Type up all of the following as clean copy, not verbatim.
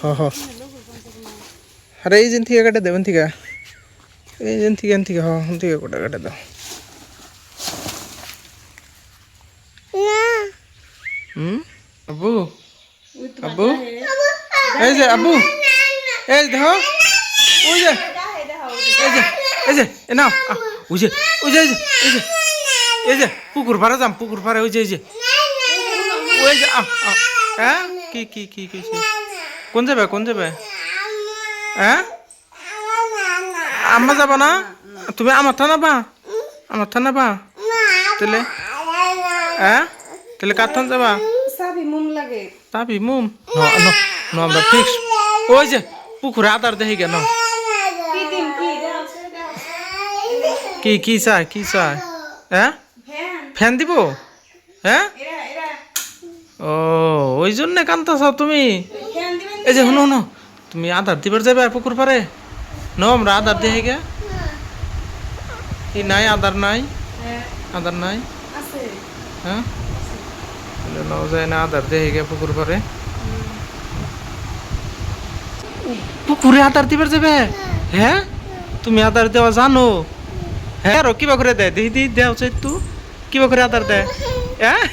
হ হ আরে এই যেন থেকে কাটে দেবেন থেকে এই যেন থেকে হ থেকে কোটা কাটে দাও আব্বু আব্বু এই যে আব্বু এই দেখো ওই যে এই যে এ নাও ওই যে এই যে পুকুর পাড়ে যাম পুকুর পাড়ে ওই যে ওই যে হ্যাঁ কি কোন যাবে হ্যাঁ আম্মা যাবা না তুমি আমার থানা বা তাহলে হ্যাঁ তাহলে কার থান যাবা তাবি মুম আমরা ফিক্স ওই যে পুকুরে আদার দেখি কেন কি চাই হ্যাঁ ফ্যান দিব হ্যাঁ ও ওই জন্যে কান্তাছ তুমি এই যে শুনো তুমি আদার দিবার যাবে পুকুর পারে আমরা আদার দেখি গে নাই আদার নাই হ্যাঁ যায় না আদার দেখি গে পুকুর পারে পুকুরে আদার দিবার যাবে হ্যাঁ তুমি আদার দেওয়া জানো হ্যাঁ আর কিবা করে দেয় দেখি দেওয়া একটু কিবা করে আদার দেয় হ্যাঁ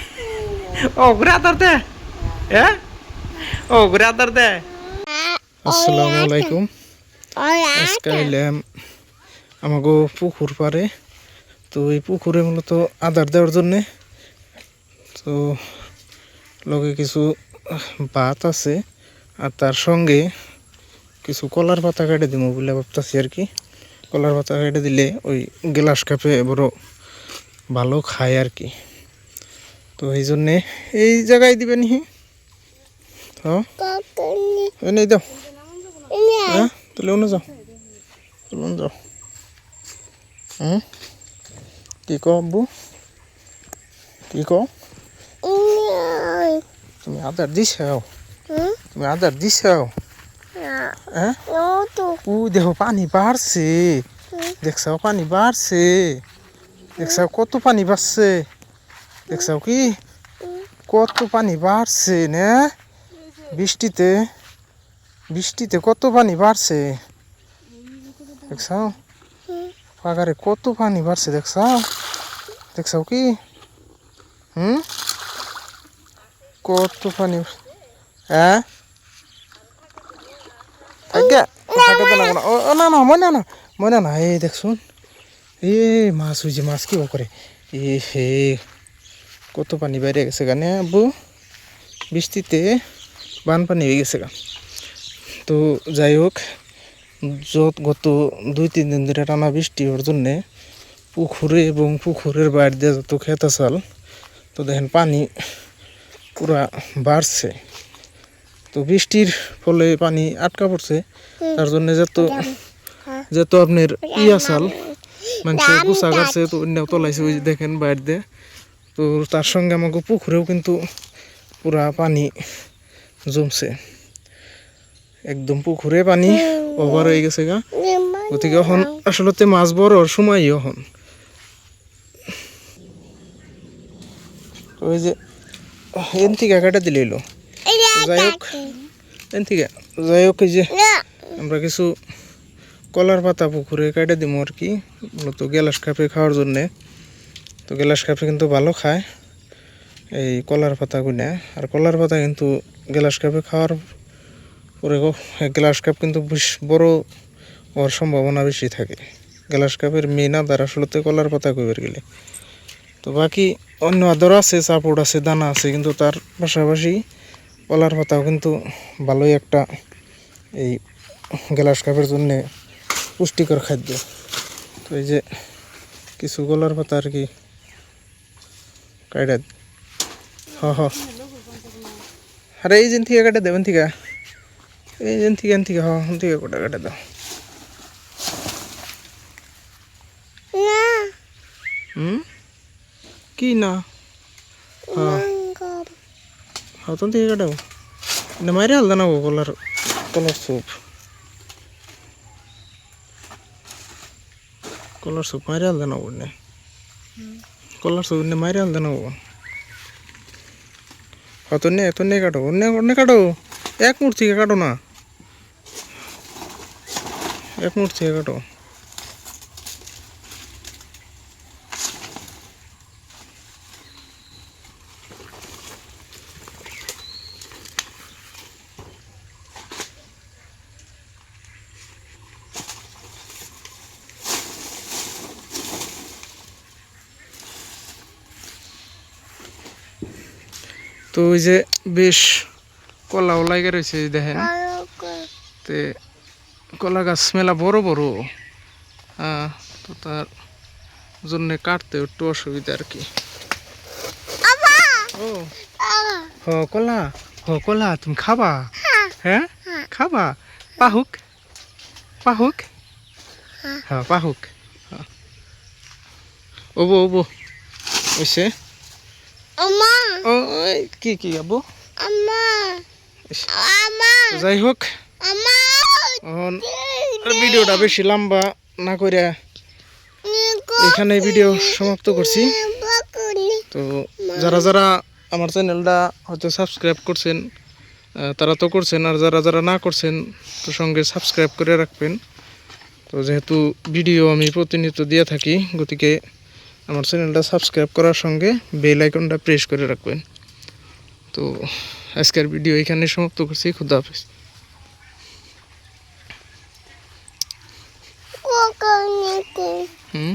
ও ঘুরে আদার দেয় হ্যাঁ ও ঘুরে আদার দেয় আসসালামু আলাইকুম আজকে এলাম আমাকে পুকুর পারে তো এই পুকুরে মূলত আদার দেওয়ার জন্যে তো লগে কিছু ভাত আছে আর তার সঙ্গে কিছু কলার পাতা কেটে দিব বলে ভাবতেছি আর কি কলার পাতা কেটে দিলে ওই গ্লাস কাপে বড় ভালো খায় আর কি তো এই জন্যে এই জায়গায় দিবেন হ্যাঁ এনে দাও হ্যাঁ তাহলে অন্য যাও কি কো আব্বু কি কো তুমি আদার দিছ হ্যাঁ ও দেখো পানি বাড়ছে দেখছাও পানি বাড়ছে দেখছাও কত পানি বাড়ছে দেখছাও কি কত পানি বাড়ছে না বৃষ্টিতে কত পানি বাড়ছে দেখছাও পাগারে কত পানি বাড়ছে দেখছাও কি কত পানি হ্যাঁ মনে না এই দেখুন মাছ হয়েছে মাছ কি করে হে কত পানি বাইরে গেছে গানে আব্বু বৃষ্টিতে বানপানি হয়ে গেছে গা তো যাই হোক গত 2-3 দিন ধরে টানা বৃষ্টি হওয়ার জন্যে পুকুরে এবং পুকুরের বাইরে দিয়ে যত খেত আসাল তো দেখেন পানি পুরা বাড়ছে তো বৃষ্টির ফলে পানি আটকা পড়ছে তার জন্য যত আপনার আসাল মানুষের গুছা গাছে তো অন্য তোলাইছে ওই দেখেন বাইরে দিয়ে তো তার সঙ্গে আমাকে পুকুরেও কিন্তু পুরা পানি জমছে একদম পুকুরে পানি ওভার হয়ে গেছে গা গতিকে এখন আসলে মাছ বড় সময় এখন ওই যে এন থেকে কাটা দিলে এলো যাই হোক এই যে আমরা কিছু কলার পাতা পুকুরে কেটে দিব আর কি মূলত গ্লাস কাপে খাওয়ার জন্যে তো গ্লাস কাপে কিন্তু ভালো খায় এই কলার পাতা গুনা আর কলার পাতা কিন্তু গ্লাস কাপে খাওয়ার পরে গ্লাস কাপ কিন্তু বেশ বড় হওয়ার সম্ভাবনা বেশি থাকে গ্লাস কাপের মেন আদার আসলে কলার পাতা কইবার গেলে তো বাকি অন্য আদর আছে চাপড় আছে দানা আছে কিন্তু তার পাশাপাশি কলার পাতাও কিন্তু ভালোই একটা এই গ্লাস কাপের জন্যে পুষ্টিকর খাদ্য তো এই যে কিছু কলার পাতা আর কি কাটা আরে এই যেন থেকে কাটে দেবেন থেকে এই যেন থেকে থেকে কোটা কাটে দাও কি না তখন থেকে কাটাও না মাইরে হালদা না কলার স্যুপ মাইরে হালদা না কলার স্যুপ মাইরে হালদা না তো নে কাটো অন্য কাটো এক মুহূর্ত থেকে কাটো না এক মুঠ থেকে কাটো। তো ওই যে বেশ কলাও লাগে রয়েছে দেখেন, তে কলা গাছ মেলা বড় বড়, তো তার জন্য কাটতে একটু অসুবিধা আর কি। ও হ কলা, হ কলা তুমি খাবা? হ্যাঁ খাবা? পাহুক পাহুক, হ্যাঁ পাহুক, ওবো ওবো ওইসে। ও কি কি আবু? যাই হোক, ভিডিওটা বেশি লম্বা না করে এখানে ভিডিও সমাপ্ত করছি। তো যারা যারা আমার চ্যানেলটা হয়তো সাবস্ক্রাইব করছেন তারা তো করছেন, আর যারা যারা না করছেন তো সঙ্গে সাবস্ক্রাইব করে রাখবেন। তো যেহেতু ভিডিও আমি প্রতিনিয়ত দিয়ে থাকি, গতিকে আমার চ্যানেলটা সাবস্ক্রাইব করার সঙ্গে বেল আইকনটা প্রেস করে রাখবেন। তো আজকের ভিডিও এখানে সমাপ্ত করছি। খুদা হাফেজ। হুম